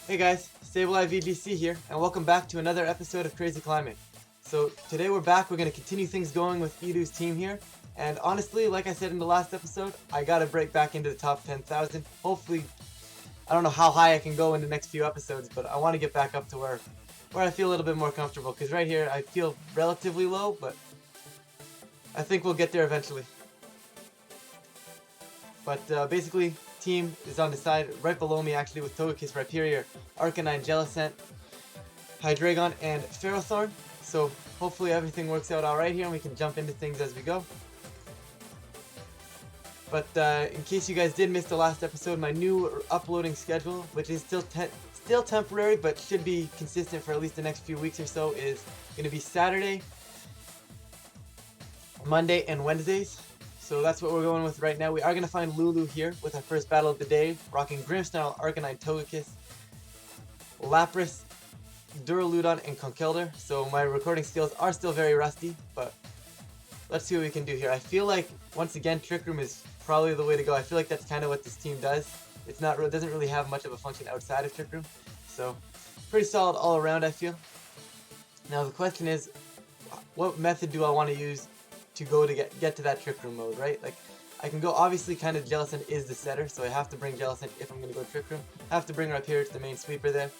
Hey guys, Stable VGC here, and welcome back to another episode of Crazy Climbing. So today we're back, we're going to continue things going with Edu's team here, and honestly, like I said in the last episode, I gotta break back into the top 10,000. Hopefully, I don't know how high I can go in the next few episodes, but I want to get back up to where I feel a little bit more comfortable, because right here I feel relatively low, but I think we'll get there eventually. But basically, team is on the side right below me actually with Togekiss, Rhyperior, Arcanine, Jellicent, Hydreigon, and Ferrothorn. So hopefully everything works out alright here and we can jump into things as we go. But in case you guys did miss the last episode, my new uploading schedule, which is still temporary but should be consistent for at least the next few weeks or so, is going to be Saturday, Monday, and Wednesdays. So that's what we're going with right now. We are going to find Lulu here with our first battle of the day, rocking Grimmsnarl, Arcanine, Togekiss, Lapras, Duraludon, and Conkeldurr. So my recording skills are still very rusty, but let's see what we can do here. I feel like, once again, Trick Room is probably the way to go. I feel like that's kind of what this team does. It doesn't really have much of a function outside of Trick Room. So pretty solid all around, I feel. Now the question is, what method do I want to use to go to get to that Trick Room mode, right? Like, I can go, obviously, kind of Jellicent is the setter, so I have to bring Jellicent if I'm going to go Trick Room. I have to bring Rhyperior to the main sweeper there.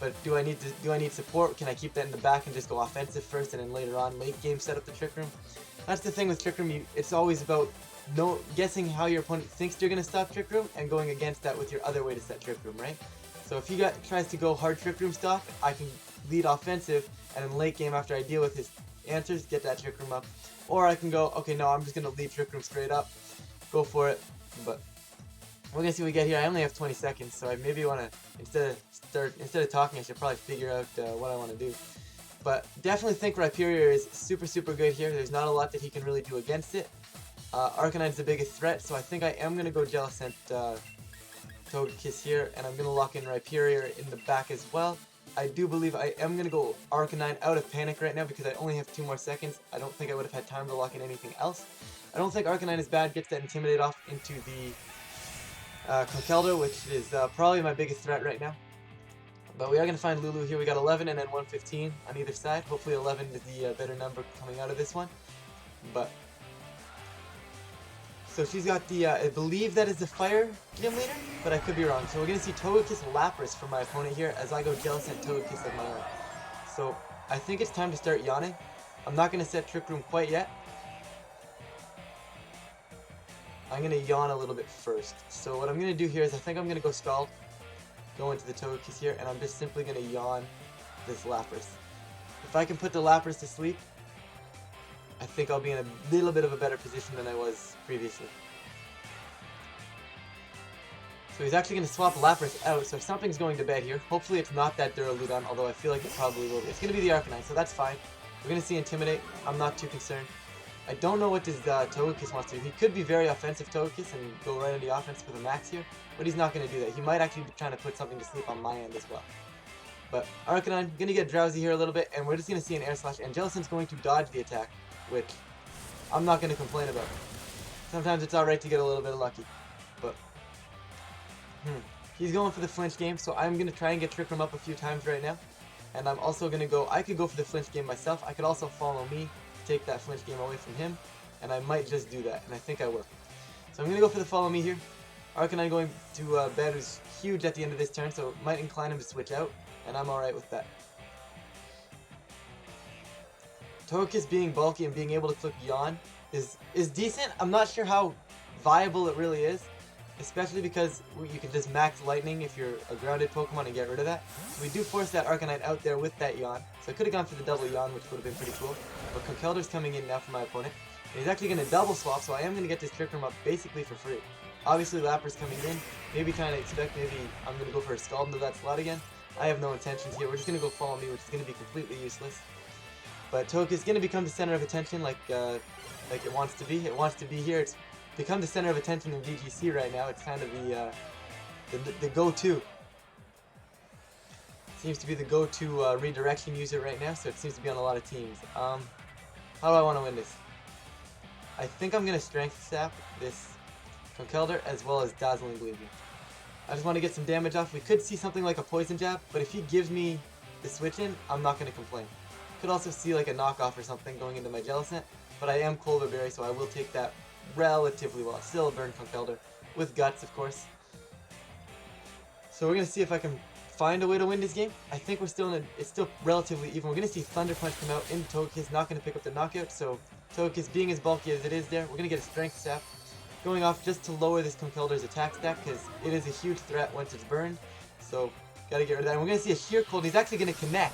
But do I need support? Can I keep that in the back and just go offensive first and then later on, late game, set up the Trick Room? That's the thing with Trick Room, it's always about guessing how your opponent thinks you're going to stop Trick Room and going against that with your other way to set Trick Room, right? So if he tries to go hard Trick Room stock, I can lead offensive and in late game after I deal with his answers, get that Trick Room up. Or I can go, okay, no, I'm just going to leave Trick Room straight up, go for it, but we're going to see what we get here. I only have 20 seconds, so I maybe want to, instead of talking, I should probably figure out what I want to do. But definitely think Rhyperior is super, super good here. There's not a lot that he can really do against it. Arcanine's the biggest threat, so I think I am going to go Jellicent Togekiss here, and I'm going to lock in Rhyperior in the back as well. I do believe I am going to go Arcanine out of panic right now because I only have 2 more seconds. I don't think I would have had time to lock in anything else. I don't think Arcanine is bad. Gets that Intimidate off into the Conkeldurr, which is probably my biggest threat right now. But we are going to find Lulu here. We got 11 and then 115 on either side. Hopefully 11 is the better number coming out of this one. But so she's got the, I believe that is the Fire Gym Leader, but I could be wrong. So we're going to see Togekiss Lapras from my opponent here as I go Jellicent Togekiss of my own. So I think it's time to start yawning. I'm not going to set Trick Room quite yet. I'm going to yawn a little bit first. So what I'm going to do here is I think I'm going to go Scald, go into the Togekiss here, and I'm just simply going to yawn this Lapras. If I can put the Lapras to sleep, I think I'll be in a little bit of a better position than I was previously. So he's actually going to swap Lapras out, so something's going to bed here. Hopefully it's not that Duraludon, although I feel like it probably will be. It's going to be the Arcanine, so that's fine. We're going to see Intimidate. I'm not too concerned. I don't know what this Togekiss wants to do. He could be very offensive Togekiss and go right on the offense with a max here, but he's not going to do that. He might actually be trying to put something to sleep on my end as well. But Arcanine, going to get drowsy here a little bit, and we're just going to see an Air Slash, and Jellicent's going to dodge the attack, which I'm not going to complain about. Sometimes it's alright to get a little bit lucky. But he's going for the flinch game, so I'm going to try and get Trick Room up a few times right now. And I'm also going to go, I could go for the flinch game myself. I could also follow me, take that flinch game away from him. And I might just do that, and I think I will. So I'm going to go for the follow me here. Arcanine going to bed, who's huge at the end of this turn, so it might incline him to switch out. And I'm alright with that. Togekiss being bulky and being able to click Yawn is decent. I'm not sure how viable it really is, especially because you can just max Lightning if you're a grounded Pokemon and get rid of that. So we do force that Arcanine out there with that Yawn. So I could have gone for the double Yawn, which would have been pretty cool. But Conkeldurr's coming in now for my opponent. And he's actually going to double swap, so I am going to get this Trick Room up basically for free. Obviously Lapras coming in, maybe trying to expect maybe I'm going to go for a Scald into that slot again. I have no intentions here. We're just going to go follow me, which is going to be completely useless. But Togekiss is going to become the center of attention like it wants to be. It wants to be here. It's become the center of attention in VGC right now. It's kind of the go-to. Seems to be the go-to redirection user right now, so it seems to be on a lot of teams. How do I want to win this? I think I'm going to Strength Sap this Conkeldurr as well as Dazzling Gleam. I just want to get some damage off. We could see something like a poison jab, but if he gives me the switch in, I'm not going to complain. Could also see like a knockoff or something going into my Jellicent, but I am Colbur Berry, so I will take that relatively well. Still a burn Conkeldurr with guts, of course. So we're going to see if I can find a way to win this game. I think we're still in it's still relatively even. We're going to see Thunder Punch come out into Togekiss, not going to pick up the knockout, so Togekiss being as bulky as it is there, we're going to get a Strength Sap going off just to lower this Conkeldurr's attack stack, because it is a huge threat once it's burned. So, gotta get rid of that. And we're going to see a Sheer Cold. He's actually going to connect,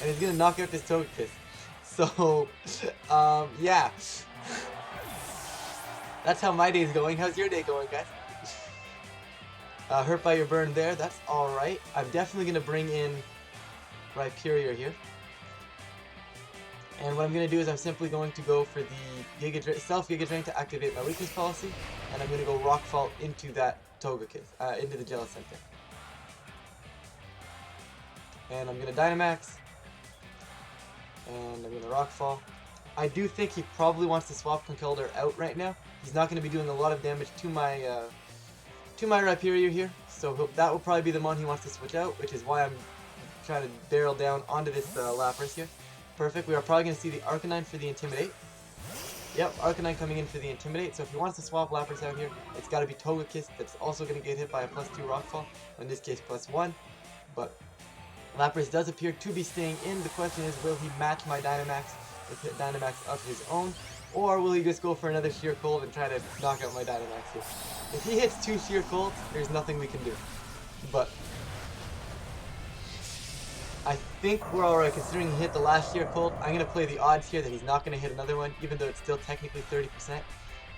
and he's going to knock out this Togekiss. So, yeah. That's how my day's going. How's your day going, guys? Hurt by your burn there. That's alright. I'm definitely going to bring in Rhyperior here. And what I'm going to do is I'm simply going to go for the self-Giga Drain to activate my weakness policy. And I'm going to go Rockfall into that Togekiss, into the Jellicent. And I'm going to Dynamax. And I'm going to Rockfall. I do think he probably wants to swap Conkeldurr out right now. He's not going to be doing a lot of damage to my Rhyperior here. So that will probably be the one he wants to switch out, which is why I'm trying to barrel down onto this Lapras here. Perfect. We are probably going to see the Arcanine for the Intimidate. Yep, Arcanine coming in for the Intimidate. So if he wants to swap Lapras out here, it's got to be Togekiss that's also going to get hit by a +2 Rockfall. In this case, +1. But Lapras does appear to be staying in. The question is, will he match my Dynamax with a Dynamax of his own? Or will he just go for another Sheer Cold and try to knock out my Dynamax here? If he hits 2 Sheer Colds, there's nothing we can do. But I think we're alright considering he hit the last Sheer Cold. I'm going to play the odds here that he's not going to hit another one, even though it's still technically 30%.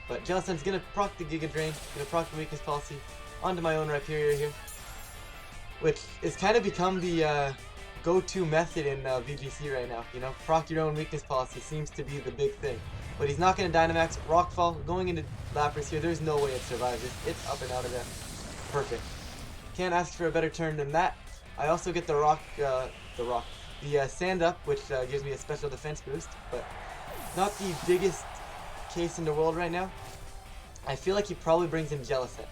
But Jellicent's going to proc the Giga Drain, going to proc the weakness policy onto my own Rhyperior here. Which has kind of become the go-to method in VGC right now. You know, proc your own weakness policy seems to be the big thing. But he's not going to Dynamax. Rockfall going into Lapras here. There's no way it survives this. It's up and out of there. Perfect. Can't ask for a better turn than that. I also get the Sand Up, which gives me a special defense boost, but not the biggest case in the world right now. I feel like he probably brings in Jellicent.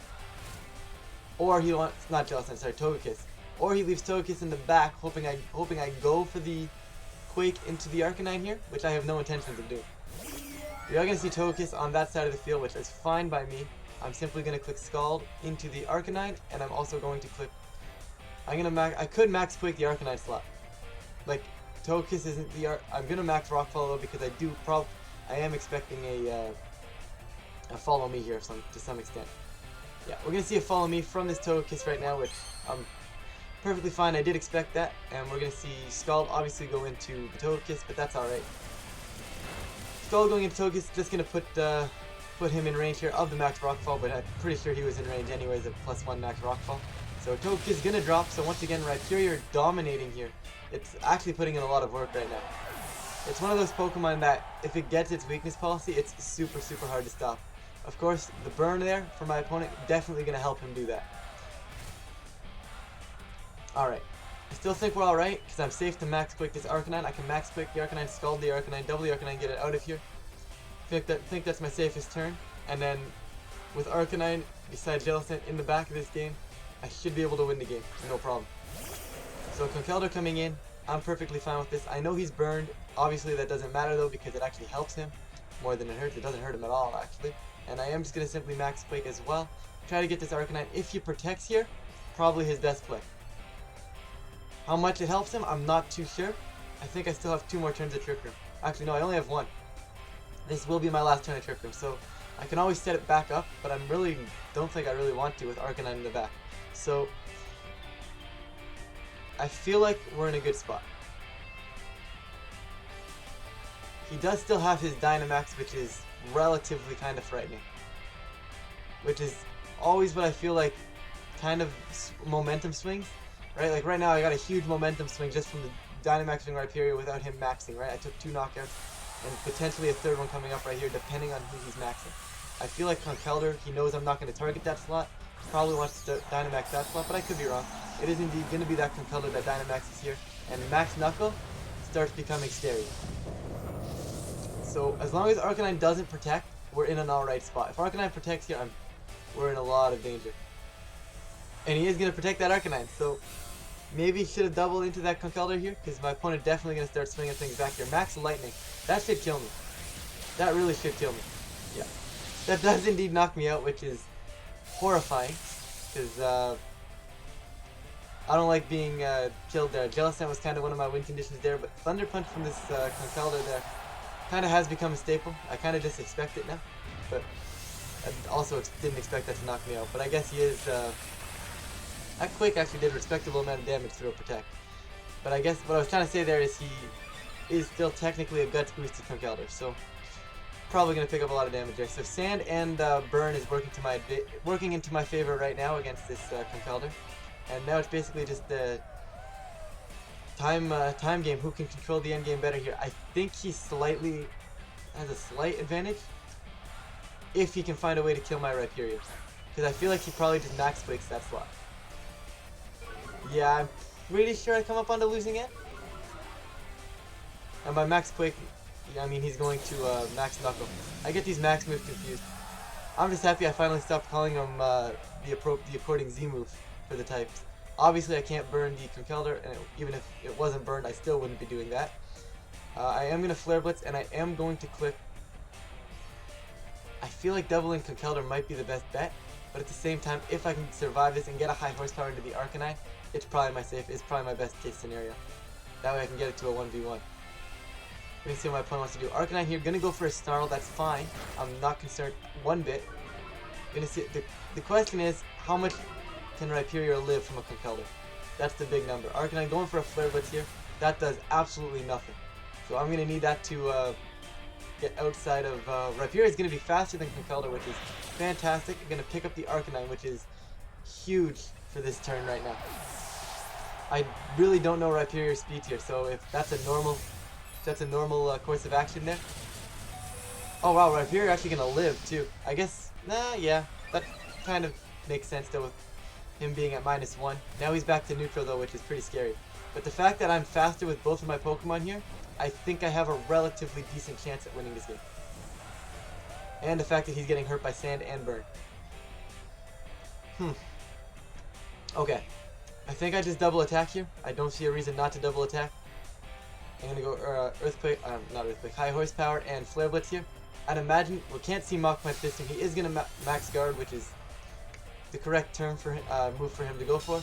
Or he wants, not Jellicent, sorry, Togekiss. Or he leaves Togekiss in the back, hoping I go for the Quake into the Arcanine here, which I have no intentions of doing. We are going to see Togekiss on that side of the field, which is fine by me. I'm simply going to click Scald into the Arcanine, and I'm also going to click... I could max Quake the Arcanine slot. Like, Togekiss isn't the I'm going to max Rockfall though, because I am expecting a Follow Me here to some extent. Yeah, we're going to see a Follow Me from this Togekiss right now, which I'm perfectly fine. I did expect that, and we're going to see Scald obviously go into the Togekiss, but that's alright. Scald going into Togekiss, just going to put him in range here of the max Rockfall, but I'm pretty sure he was in range anyways of +1 max Rockfall. So Togekiss is going to drop, so once again Rhyperior dominating here. It's actually putting in a lot of work right now. It's one of those Pokemon that if it gets its weakness policy, it's super, super hard to stop. Of course, the burn there for my opponent, definitely going to help him do that. Alright. I still think we're alright, because I'm safe to max Quake this Arcanine. I can max Quake the Arcanine, Scald the Arcanine, double the Arcanine, get it out of here. Think that's my safest turn. And then, with Arcanine, besides Jellicent in the back of this game, I should be able to win the game, no problem. So Conkeldurr coming in, I'm perfectly fine with this. I know he's burned. Obviously that doesn't matter though, because it actually helps him more than it hurts. It doesn't hurt him at all, actually. And I am just going to simply max Quake as well. Try to get this Arcanine. If he protects here, probably his best play. How much it helps him, I'm not too sure. I think I still have 2 more turns of Trick Room. Actually, no, I only have 1. This will be my last turn of Trick Room, so I can always set it back up, but don't think I really want to with Arcanine in the back. So, I feel like we're in a good spot. He does still have his Dynamax, which is relatively kind of frightening. Which is always what I feel like kind of momentum swings. Right? Like right now I got a huge momentum swing just from the Dynamaxing Rhyperior without him maxing, right? I took 2 knockouts and potentially a 3rd one coming up right here depending on who he's maxing. I feel like Conkeldurr, he knows I'm not going to target that slot. Probably wants to Dynamax that slot, but I could be wrong. It is indeed going to be that Conkeldurr that Dynamaxes here, and Max Knuckle starts becoming scary. So as long as Arcanine doesn't protect, we're in an alright spot. If Arcanine protects here, we're in a lot of danger. And he is going to protect that Arcanine, so maybe should have doubled into that Conkeldurr here, because my opponent definitely going to start swinging things back here. Max Lightning. That should kill me. That really should kill me. Yeah. That does indeed knock me out, which is horrifying, because I don't like being killed there. Jealous Sand was kind of one of my win conditions there, but Thunder Punch from this Conkeldurr there kind of has become a staple. I kind of just expect it now, but I also didn't expect that to knock me out. But I guess he is... that Quake actually did a respectable amount of damage through a Protect. But I guess what I was trying to say there is he is still technically a Guts boosted Conkeldurr, so probably going to pick up a lot of damage there. So Sand and Burn is working into my favor right now against this Conkeldurr. And now it's basically just the time game. Who can control the end game better here? I think he slightly has a slight advantage if he can find a way to kill my Rhyperior, because I feel like he probably just max quakes that slot. Yeah, I'm pretty sure I come up onto losing it. And by max quake, yeah, I mean he's going to max knuckle. I get these max moves confused. I'm just happy I finally stopped calling him the according Z move for the types. Obviously I can't burn the Conkeldurr, and even if it wasn't burned I still wouldn't be doing that. I am going to Flare Blitz, and I am going to click. I feel like doubling Conkeldurr might be the best bet, but at the same time, if I can survive this and get a high horsepower into the Arcanine, it's probably my best case scenario. That way I can get it to a 1v1. Let me see what my opponent wants to do. Arcanine here, gonna go for a Snarl, that's fine. I'm not concerned one bit. Gonna see, the question is, how much can Rhyperior live from a Conkeldurr? That's the big number. Arcanine going for a Flare Blitz here, that does absolutely nothing. So I'm gonna need that to get outside of... Rhyperior is gonna be faster than Conkeldurr, which is fantastic. I'm gonna pick up the Arcanine, which is huge for this turn right now. I really don't know Rhyperior's speed here, so if that's a normal course of action there. Oh wow, Rhyperior actually gonna live too. I guess, yeah, that kind of makes sense though with him being at -1. Now he's back to neutral though, which is pretty scary. But the fact that I'm faster with both of my Pokemon here, I think I have a relatively decent chance at winning this game. And the fact that he's getting hurt by Sand and Burn. Okay. I think I just double attack here. I don't see a reason not to double attack. I'm gonna go Earthquake, not Earthquake, High Horsepower and Flare Blitz here. I'd imagine, we can't see Mach Punch this time. He is gonna max guard, which is the correct term for move for him to go for.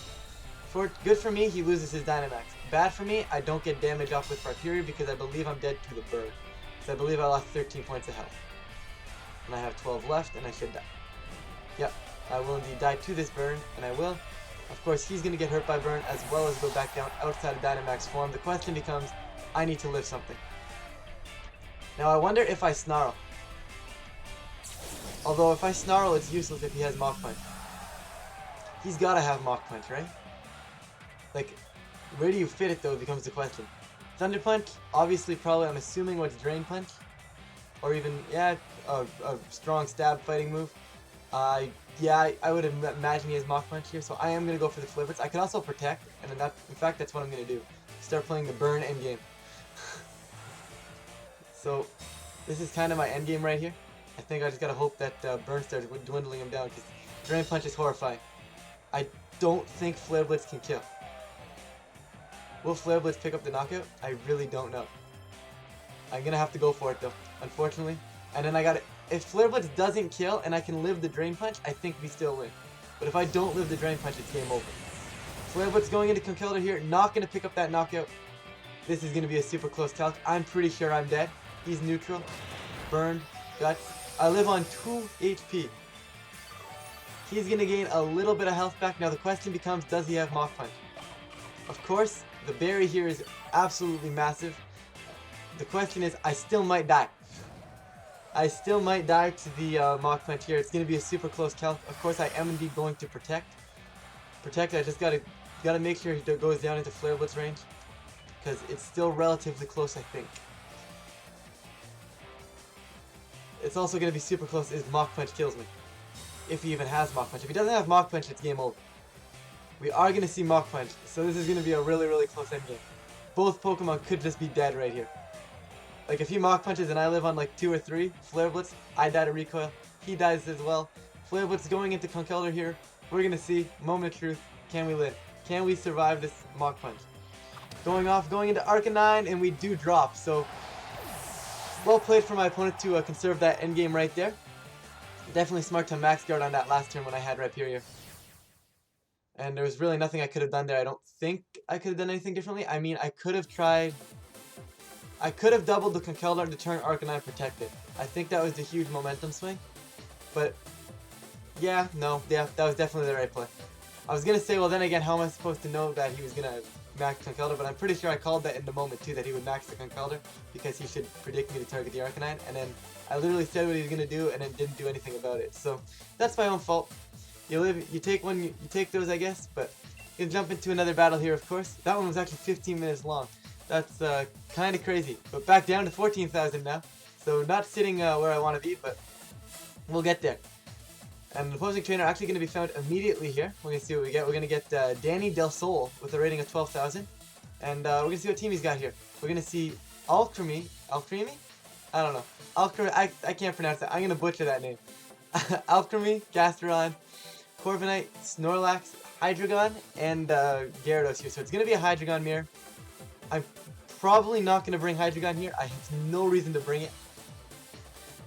Good for me, he loses his Dynamax. Bad for me, I don't get damage off with Rhyperior because I believe I'm dead to the burn. Because I believe I lost 13 points of health. And I have 12 left, and I should die. Yep, I will indeed die to this burn, and I will. Of course, he's going to get hurt by burn as well as go back down outside of Dynamax form. The question becomes, I need to live something. Now I wonder if I Snarl. Although if I Snarl, it's useless if he has Mach Punch. He's got to have Mach Punch, right? Like, where do you fit it though becomes the question. Thunder Punch, obviously probably, I'm assuming what's Drain Punch. Or even, yeah, a strong stab fighting move. Yeah, I would imagine he has Mach Punch here, so I am going to go for the Flare Blitz. I can also Protect, and in fact that's what I'm going to do. Start playing the Burn endgame. So, this is kind of my endgame right here. I think I just got to hope that Burn starts dwindling him down, because Drain Punch is horrifying. I don't think Flare Blitz can kill. Will Flare Blitz pick up the knockout? I really don't know. I'm going to have to go for it though, unfortunately. And then I got it. If Flare Blitz doesn't kill and I can live the Drain Punch, I think we still win. But if I don't live the Drain Punch, it's game over. Flare Blitz going into Conkeldurr here, not going to pick up that knockout. This is going to be a super close calc. I'm pretty sure I'm dead. He's neutral. Burned. Guts. I live on 2 HP. He's going to gain a little bit of health back. Now the question becomes, does he have Mach Punch? Of course, the berry here is absolutely massive. The question is, I still might die. I still might die to the Mach Punch here. It's going to be a super close calc. Of course, I am indeed going to Protect. I just gotta make sure he goes down into Flare Blitz range, because it's still relatively close, I think. It's also going to be super close if Mach Punch kills me. If he even has Mach Punch. If he doesn't have Mach Punch, it's game over. We are going to see Mach Punch, so this is going to be a really, really close endgame. Both Pokemon could just be dead right here. Like, if he Mach Punches and I live on like 2 or 3, Flare Blitz, I die to Recoil, he dies as well. Flare Blitz going into Conkeldurr here, We're gonna see. Moment of truth. Can we live? Can we survive this Mach Punch? Going off, going into Arcanine, and we do drop. So, well played for my opponent to conserve that endgame right there. Definitely smart to max guard on that last turn when I had Rhyperior. And there was really nothing I could have done there. I don't think I could have done anything differently. I mean, I could have tried... I could have doubled the Conkeldurr to turn Arcanine protected. I think that was the huge momentum swing. But, yeah, no, yeah, that was definitely the right play. I was going to say, well, then again, how am I supposed to know that he was going to max Conkeldurr? But I'm pretty sure I called that in the moment, too, that he would max the Conkeldurr because he should predict me to target the Arcanine. And then I literally said what he was going to do and then didn't do anything about it. So, that's my own fault. You take one, you take those, I guess, but you can jump into another battle here, of course. That one was actually 15 minutes long. That's kind of crazy. But back down to 14,000 now. So not sitting where I want to be, but we'll get there. And the opposing trainer actually going to be found immediately here. We're going to see what we get. We're going to get Danny Del Sol with a rating of 12,000. And we're going to see what team he's got here. We're going to see Alcremie? I don't know. Alcremie, I can't pronounce that. I'm going to butcher that name. Alcremie, Gastrodon, Corviknight, Snorlax, Hydreigon, and Gyarados here. So it's going to be a Hydreigon mirror. I'm probably not going to bring Hydreigon here. I have no reason to bring it.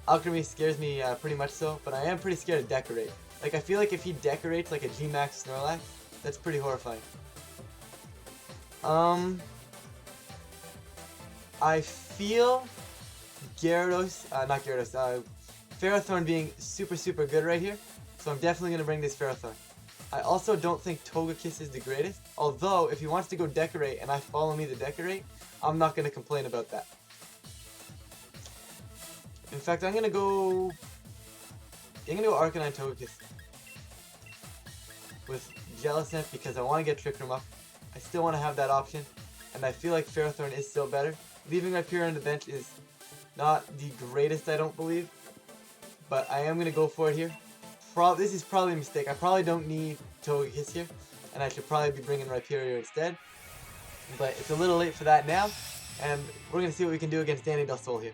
Alcremie scares me pretty much so, but I am pretty scared of Decorate. Like, I feel like if he decorates like a G-Max Snorlax, that's pretty horrifying. I feel Ferrothorn being super good right here. So I'm definitely going to bring this Ferrothorn. I also don't think Togekiss is the greatest. Although, if he wants to go Decorate and I follow me to Decorate, I'm not going to complain about that. In fact, I'm going to go Arcanine Togekiss with Jellicent because I want to get Trick Room up. I still want to have that option. And I feel like Ferrothorn is still better. Leaving Rhyperior on the bench is not the greatest, I don't believe. But I am going to go for it here. This is probably a mistake. I probably don't need Togekiss here, and I should probably be bringing Rhyperior instead. But it's a little late for that now, and we're going to see what we can do against Danny Del Sol here.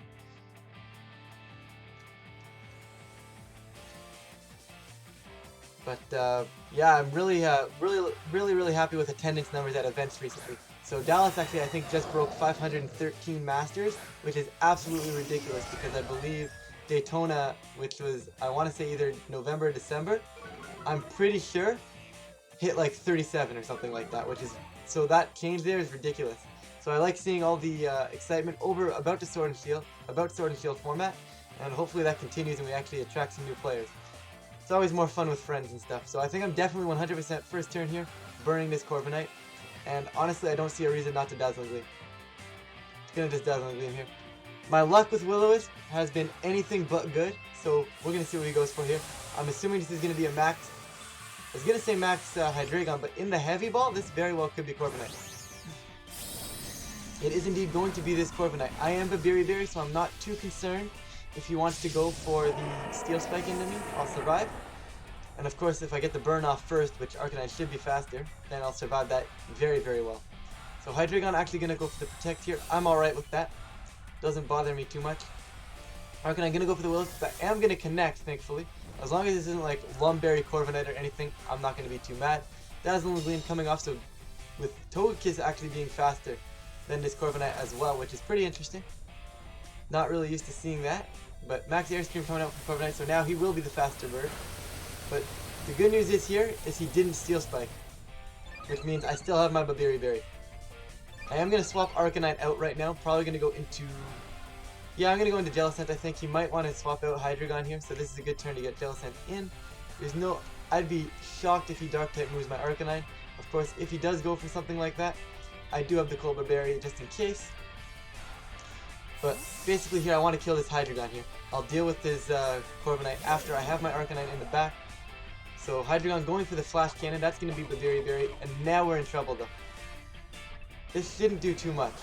But yeah, I'm really happy with attendance numbers at events recently. So Dallas actually, I think, just broke 513 Masters, which is absolutely ridiculous because I believe Daytona, which was, I want to say either November or December, I'm pretty sure, hit like 37 or something like that, which is, so that change there is ridiculous. So I like seeing all the excitement about Sword and Shield format, and hopefully that continues and we actually attract some new players. It's always more fun with friends and stuff, so I think I'm definitely 100% first turn here, burning this Corviknight, and honestly I don't see a reason not to Dazzling Gleam. It's gonna just Dazzling Gleam here. My luck with Will-O-Wisp has been anything but good, so we're going to see what he goes for here. I'm assuming this is going to be a max. I was going to say max Hydreigon, but in the heavy ball, this very well could be Corviknight. It is indeed going to be this Corviknight. I am Babiri, so I'm not too concerned. If he wants to go for the Steel Spike into me, I'll survive. And of course, if I get the burn off first, which Arcanine should be faster, then I'll survive that very well. So Hydreigon actually going to go for the Protect here. I'm alright with that. Doesn't bother me too much. Arcanine gonna go for the Will-O-Wisp, but I am gonna connect, thankfully. As long as this isn't like Lumberry, Corviknight, or anything, I'm not gonna be too mad. Dazzling Gleam coming off, so with Togekiss actually being faster than this Corviknight as well, which is pretty interesting. Not really used to seeing that, but Max Airstream coming out from Corviknight, so now he will be the faster bird. But the good news is here is he didn't Steel Spike, which means I still have my Babiri. I am going to swap Arcanine out right now. Probably going to go into... Yeah, I'm going to go into Jellicent. I think he might want to swap out Hydreigon here. So this is a good turn to get Jellicent in. There's no... I'd be shocked if he Dark-type moves my Arcanine. Of course, if he does go for something like that, I do have the Colbur Berry just in case. But basically here, I want to kill this Hydreigon here. I'll deal with his Corviknight after I have my Arcanine in the back. So Hydreigon going for the Flash Cannon. That's going to be Babiri. And now we're in trouble though. This shouldn't do too much.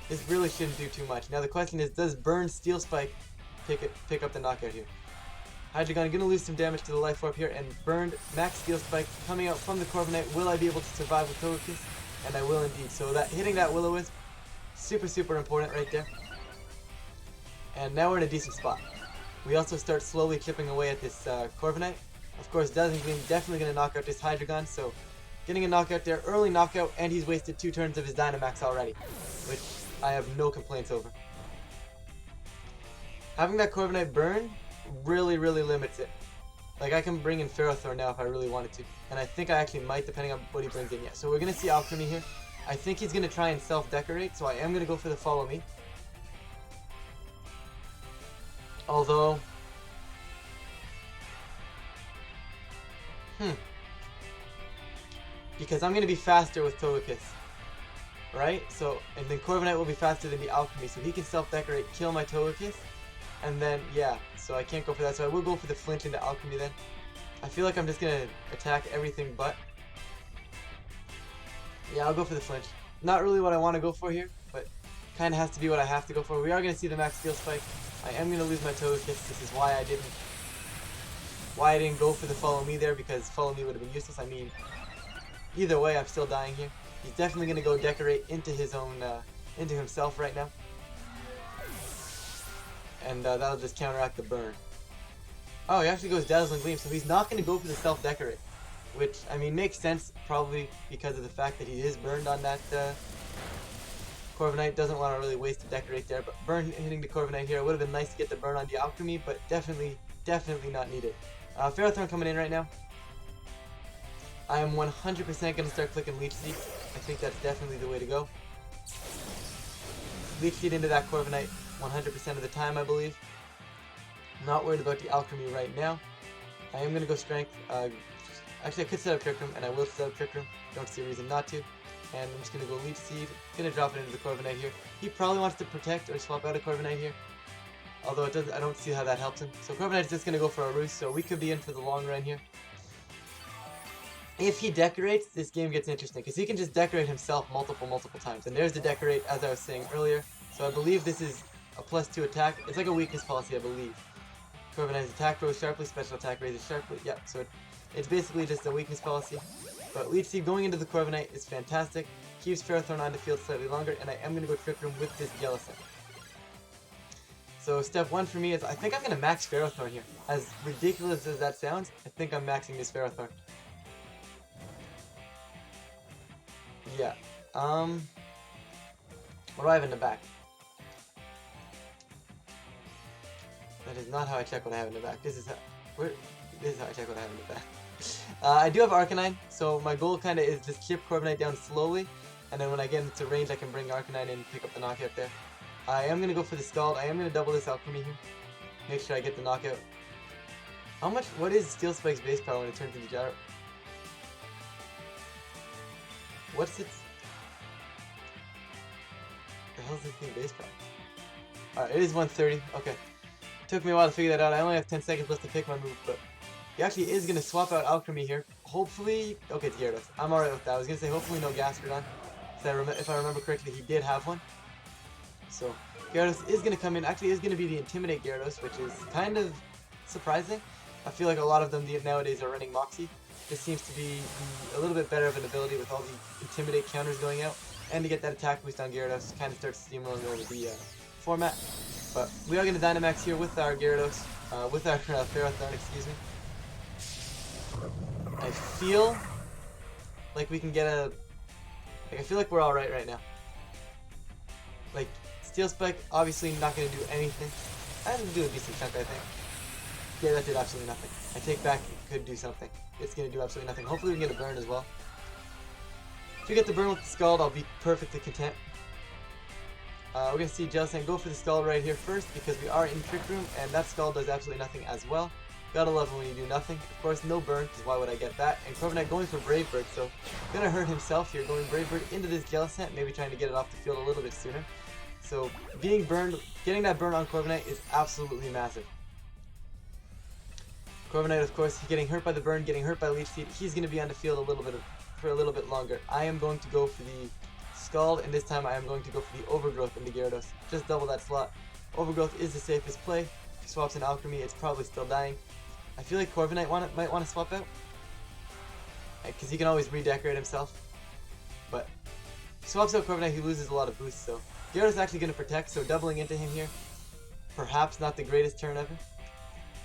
This really shouldn't do too much. Now the question is, does Burn Steel Spike pick up the knockout here? Hydreigon gonna lose some damage to the Life Orb here, and burned Max Steel Spike coming out from the Corviknight. Will I be able to survive with Togekiss? And I will indeed. So that hitting that Will-O-Wisp, super important right there. And now we're in a decent spot. We also start slowly chipping away at this Corviknight. Of course, Dazzling Gleam definitely going to knock out this Hydreigon, so getting a knockout there, early knockout, and he's wasted 2 turns of his Dynamax already, which I have no complaints over. Having that Corviknight burn really limits it. Like, I can bring in Ferrothorn now if I really wanted to, and I think I actually might, depending on what he brings in. Yeah, so we're going to see Alchemy here. I think he's going to try and self-decorate, so I am going to go for the Follow Me. Although... Because I'm going to be faster with Togekiss. Right? So, and then Corviknight will be faster than the Alchemy, so he can self-decorate, kill my Togekiss. And then, yeah, so I can't go for that, so I will go for the Flinch into Alchemy then. I feel like I'm just going to attack everything but. Yeah, I'll go for the Flinch. Not really what I want to go for here, but kind of has to be what I have to go for. We are going to see the Max Steel Spike. I am going to lose my Togekiss. This is why I didn't go for the Follow Me there, because Follow Me would have been useless. I mean, either way, I'm still dying here. He's definitely going to go Decorate into his own, into himself right now. And that'll just counteract the burn. Oh, he actually goes Dazzling Gleam, so he's not going to go for the self-decorate. Which, I mean, makes sense, probably because of the fact that he is burned on that Corviknight. Doesn't want to really waste a decorate there, but burn hitting the Corviknight here. It would have been nice to get the burn on the Alchemy, but definitely not needed. Ferrothorn coming in right now. I am 100% going to start clicking Leech Seed. I think that's definitely the way to go. Leech Seed into that Corviknight 100% of the time, I believe. Not worried about the Alchemy right now. I am going to go Strength. Actually, I could set up Trick Room, and I will set up Trick Room. Don't see a reason not to. And I'm just going to go Leech Seed. Going to drop it into the Corviknight here. He probably wants to protect or swap out a Corviknight here. Although it doesn't, I don't see how that helps him. So Corviknight is just going to go for a Roost, so we could be in for the long run here. If he decorates, this game gets interesting, because he can just decorate himself multiple times. And there's the decorate, as I was saying earlier. So I believe this is a +2 attack. It's like a weakness policy, I believe. Corviknight's attack grows sharply, special attack raises sharply. Yeah, so it's basically just a weakness policy. But Leech Seed going into the Corviknight is fantastic. Keeps Ferrothorn on the field slightly longer, and I am going to go Trick Room with this Jellicent. So step 1 for me is, I think I'm going to max Ferrothorn here. As ridiculous as that sounds, I think I'm maxing this Ferrothorn. Yeah. What do I have in the back? That is not how I check what I have in the back. This is how I check what I have in the back. I do have Arcanine, so my goal kind of is just chip Corviknight down slowly, and then when I get into range, I can bring Arcanine in and pick up the knockout there. I am going to go for the Scald. I am going to double this Alchemy here. Make sure I get the knockout. What is Steel Spike's base power when it turns into Gyro? What's its... The hell is this thing base power? Alright, it is 130. Okay. Took me a while to figure that out. I only have 10 seconds left to pick my move, but he actually is going to swap out Alchemy here. Hopefully... Okay, it's Gyarados. I'm alright with that. I was going to say hopefully no Gastrodon. If I remember correctly, he did have one. So, Gyarados is going to come in. Actually, is going to be the Intimidate Gyarados, which is kind of surprising. I feel like a lot of them nowadays are running Moxie. This seems to be a little bit better of an ability with all the Intimidate counters going out. And to get that attack boost on Gyarados, kind of starts steamrolling over the format. But we are going to Dynamax here with our Gyarados, with our Ferrothorn, excuse me. I feel like we can get a... Like, I feel like we're alright right now. Like, Steel Spike, obviously not going to do anything. I had to do a decent chunk, I think. Yeah, that did absolutely nothing. I take back, it could do something. It's going to do absolutely nothing. Hopefully we can get a burn as well. If we get the burn with the Scald, I'll be perfectly content. We're going to see Jellicent go for the Scald right here first, because we are in Trick Room, and that Scald does absolutely nothing as well. Gotta love it when you do nothing. Of course, no burn, because why would I get that? And Corviknight going for Brave Bird, so gonna hurt himself here, going Brave Bird into this Jellicent, maybe trying to get it off the field a little bit sooner. So, being burned, getting that burn on Corviknight is absolutely massive. Corviknight, of course, getting hurt by the burn, getting hurt by Leech Seed. He's going to be on the field for a little bit longer. I am going to go for the Scald, and this time I am going to go for the Overgrowth into Gyarados. Just double that slot. Overgrowth is the safest play. If he swaps in Alchemy, it's probably still dying. I feel like Corviknight might want to swap out, because he can always redecorate himself. But if he swaps out Corviknight, he loses a lot of boosts, so Gyarados is actually going to protect, so doubling into him here. Perhaps not the greatest turn ever.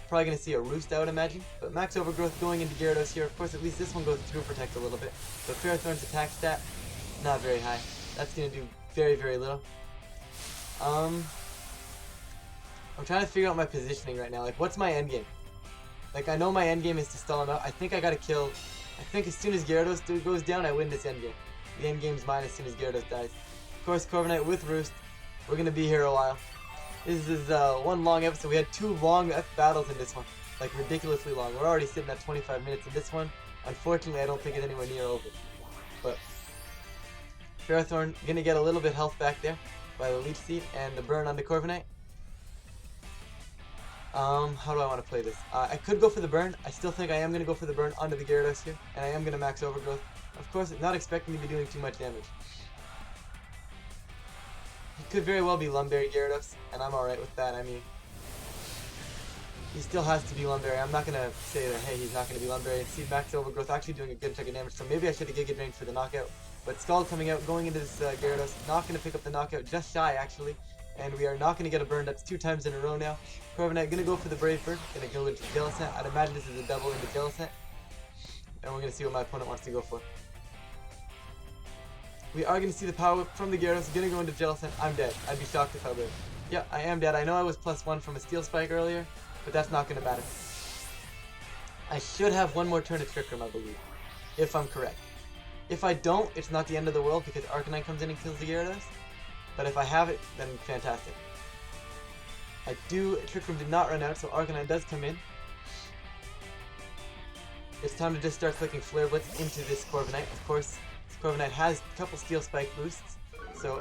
probably going to see a Roost, I would imagine. But Max Overgrowth going into Gyarados here. Of course, at least this one goes through Protect a little bit. But Ferrothorn's attack stat, not very high. That's going to do very, very little. I'm trying to figure out my positioning right now. Like, what's my end game? Like, I know my end game is to stall him out. I think I got to kill... I think as soon as Gyarados goes down, I win this end game. The end game's mine as soon as Gyarados dies. Of course, Corviknight with Roost. We're going to be here a while. This is one long episode. We had 2 long battles in this one. Like, ridiculously long. We're already sitting at 25 minutes in this one. Unfortunately, I don't think it's anywhere near over. But Ferrothorn going to get a little bit health back there by the Leech Seed and the burn on the Corviknight. How do I want to play this? I could go for the burn. I still think I am going to go for the burn onto the Gyarados here. And I am going to max Overgrowth. Of course, not expecting to be doing too much damage. He could very well be Lumberry Gyarados, and I'm alright with that. I mean, he still has to be Lumberry. I'm not going to say that, hey, he's not going to be Lumberry. And see max Overgrowth actually doing a good chunk of damage, so maybe I should have Giga Drained for the knockout. But Scald coming out, going into this Gyarados, not going to pick up the knockout, just shy actually. And we are not going to get a burn. That's 2 times in a row now. Corviknight going to go for the Brave Bird. Going to go into Jellicent. I'd imagine this is a double into Jellicent. And we're going to see what my opponent wants to go for. We are going to see the power whip from the Gyarados. Going to go into Jellicent. I'm dead. I'd be shocked if I lived. Yeah, I am dead. I know I was +1 from a Steel Spike earlier, but that's not going to matter. I should have one more turn of Trick Room, I believe, if I'm correct. If I don't, it's not the end of the world because Arcanine comes in and kills the Gyarados. But if I have it, then fantastic. Trick Room did not run out, so Arcanine does come in. It's time to just start clicking Flare Blitz into this Corviknight. Of course, this Corviknight has a couple Steel Spike boosts,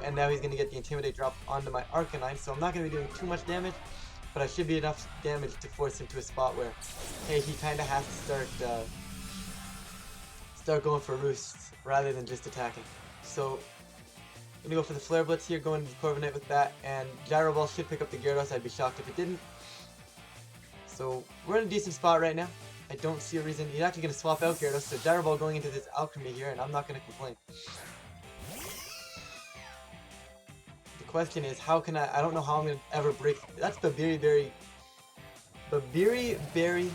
and now he's going to get the Intimidate drop onto my Arcanine, so I'm not going to be doing too much damage, but I should be enough damage to force him to a spot where, hey, he kind of has to start going for roosts rather than just attacking. So I'm going to go for the Flare Blitz here, going into Corviknight with that, and Gyro Ball should pick up the Gyarados. I'd be shocked if it didn't. So we're in a decent spot right now. I don't see a reason. He's actually going to swap out Gyarados, so Gyro Ball going into this Alchemy here, and I'm not going to complain. The question is, how can I don't know how I'm going to ever break. That's Babiri Berry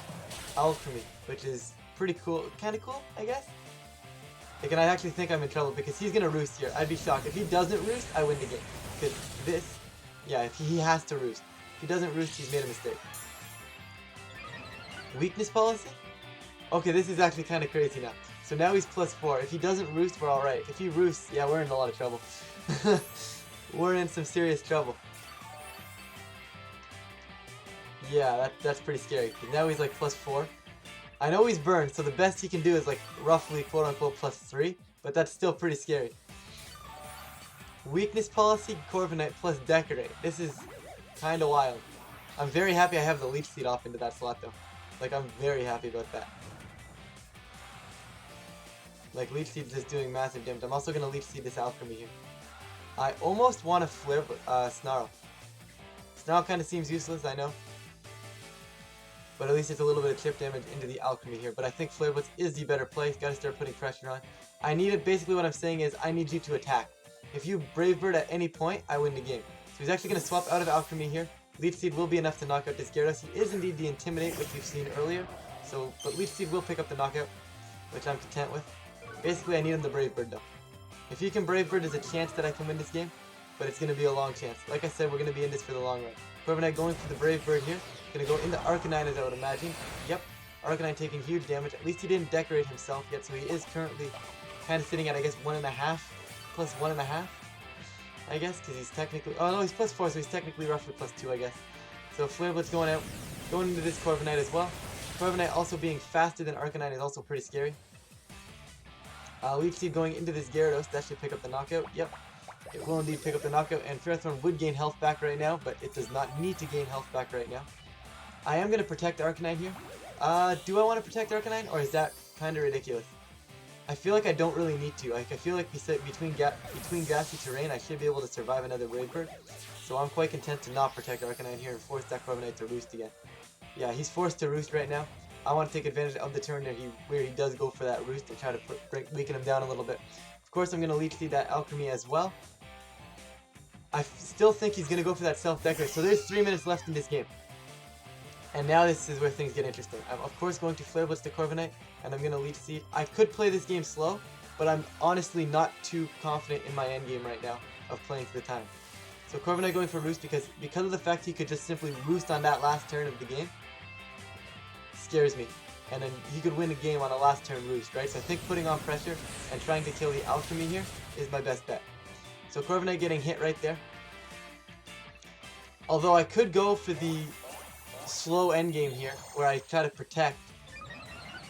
Alchemy, which is pretty cool. Kind of cool, I guess. Like, and I actually think I'm in trouble because he's going to Roost here. I'd be shocked. If he doesn't Roost, I win the game. Because this, yeah, if he has to Roost. If he doesn't Roost, he's made a mistake. Weakness policy? Okay, this is actually kind of crazy now. So now he's +4. If he doesn't Roost, we're alright. If he Roosts, yeah, we're in a lot of trouble. We're in some serious trouble. Yeah, that's pretty scary. Because now he's like +4. I know he's burned, so the best he can do is like roughly quote-unquote +3, but that's still pretty scary. Weakness policy, Corviknight plus Decorate. This is kind of wild. I'm very happy I have the Leech Seed off into that slot though. Like, I'm very happy about that. Like, Leech Seed's just doing massive damage. I'm also going to Leech Seed this Alchemy here. I almost want to Flare Snarl. Snarl kind of seems useless, I know. But at least it's a little bit of chip damage into the Alchemy here. But I think Flare Blitz is the better play. Got to start putting pressure on. I need it. Basically what I'm saying is I need you to attack. If you Brave Bird at any point, I win the game. So he's actually going to swap out of Alchemy here. Leech Seed will be enough to knock out this Gyarados. He is indeed the Intimidate, which we've seen earlier. But Leech Seed will pick up the knockout, which I'm content with. Basically, I need him to Brave Bird though. If he can Brave Bird, there's a chance that I can win this game. But it's going to be a long chance. Like I said, we're going to be in this for the long run. Corviknight going for the Brave Bird here. Going to go into Arcanine as I would imagine. Yep, Arcanine taking huge damage. At least he didn't decorate himself yet, so he is currently kind of sitting at, I guess, 1.5 plus 1.5. I guess, because he's technically... Oh no, he's +4, so he's technically roughly +2, I guess. So Flare Blitz going out. Going into this Corviknight as well. Corviknight also being faster than Arcanine is also pretty scary. Leech Seed going into this Gyarados. That should pick up the knockout. Yep. It will indeed pick up the knockout, and Ferrothorn would gain health back right now, but it does not need to gain health back right now. I am going to protect Arcanine here. Do I want to protect Arcanine, or is that kind of ridiculous? I feel like I don't really need to. Like, I feel like between grassy terrain, I should be able to survive another Brave Bird. So I'm quite content to not protect Arcanine here and force that Corviknight to Roost again. Yeah, he's forced to Roost right now. I want to take advantage of the turn where he does go for that Roost and try to weaken him down a little bit. Of course, I'm going to Leech Seed that Alchemy as well. I still think he's going to go for that Self-Decorate. So there's 3 minutes left in this game. And now this is where things get interesting. I'm of course going to Flare Blitz to Corviknight, and I'm going to Leech Seed. I could play this game slow, but I'm honestly not too confident in my endgame right now of playing to the time. So Corviknight going for Roost because of the fact he could just simply Roost on that last turn of the game scares me. And then he could win a game on a last turn Roost, right? So I think putting on pressure and trying to kill the Alchemy here is my best bet. So Corviknight getting hit right there. Although I could go for the slow endgame here, where I try to protect.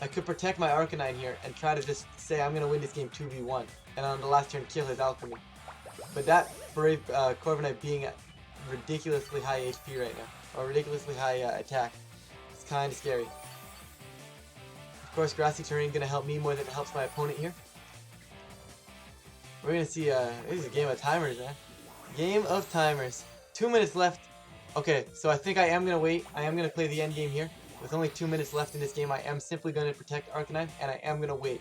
I could protect my Arcanine here and try to just say I'm going to win this game 2v1, and on the last turn kill his Alchemy. But that Brave Corviknight being at ridiculously high HP right now, or ridiculously high attack, it's kind of scary. Of course, Grassy Terrain going to help me more than it helps my opponent here. We're going to see, this is a game of timers, man. Game of timers. 2 minutes left. Okay, so I think I am going to wait. I am going to play the end game here. With only 2 minutes left in this game, I am simply going to protect Arcanine, and I am going to wait.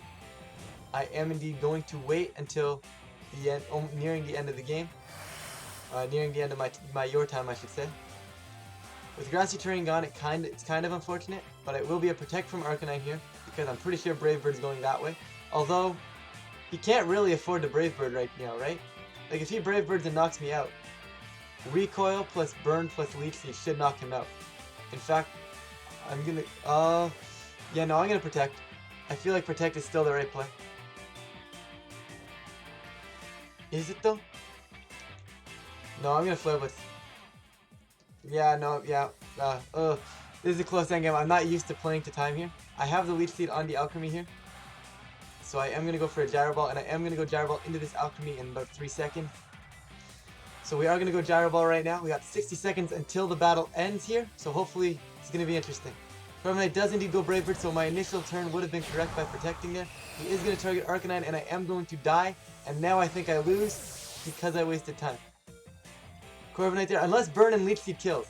I am indeed going to wait until the end, nearing the end of the game. Nearing the end of my your time, I should say. With Grassy Terrain gone, it's kind of unfortunate, but it will be a protect from Arcanine here, because I'm pretty sure Brave Bird's going that way. Although, he can't really afford to Brave Bird right now, right? Like, if he Brave Birds and knocks me out, Recoil plus Burn plus Leech Seed should knock him out. In fact, I'm gonna, yeah, no, I'm gonna Protect. I feel like Protect is still the right play. Is it though? No, I'm gonna Flare Blitz. Yeah, no, yeah, this is a close endgame. I'm not used to playing to time here. I have the Leech Seed on the Alchemy here. So I am going to go for a Gyro Ball, and I am going to go Gyro Ball into this Alchemy in about 3 seconds. So we are going to go Gyro Ball right now. We got 60 seconds until the battle ends here, so hopefully it's going to be interesting. Corviknight does indeed go Brave Bird, so my initial turn would have been correct by protecting there. He is going to target Arcanine, and I am going to die, and now I think I lose because I wasted time. Corviknight there, unless Burn and Leech Seed kills.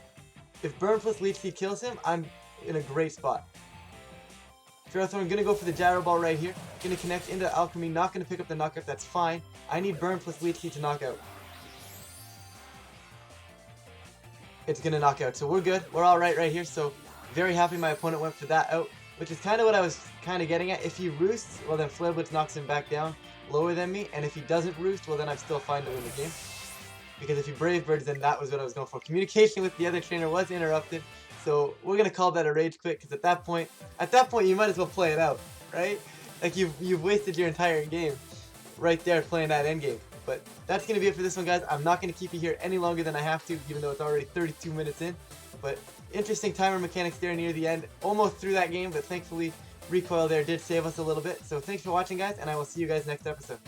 If Burn plus Leech Seed kills him, I'm in a great spot. Ferrothorn gonna go for the Gyro Ball right here. Gonna connect into Alchemy, not gonna pick up the knockout, that's fine. I need Burn plus Leech Seed to knock out. It's gonna knock out, so we're good. We're alright right here, so very happy my opponent went for that out, which is kind of what I was kind of getting at. If he roosts, well then Flare Blitz knocks him back down lower than me, and if he doesn't roost, well then I'm still fine to win the game. Because if he Brave Birds, then that was what I was going for. Communication with the other trainer was interrupted. So we're gonna call that a rage quit, because at that point you might as well play it out, right? Like you've wasted your entire game right there playing that end game. But that's gonna be it for this one, guys. I'm not gonna keep you here any longer than I have to, even though it's already 32 minutes in. But interesting timer mechanics there near the end, almost through that game, but thankfully Recoil there did save us a little bit. So thanks for watching, guys, and I will see you guys next episode.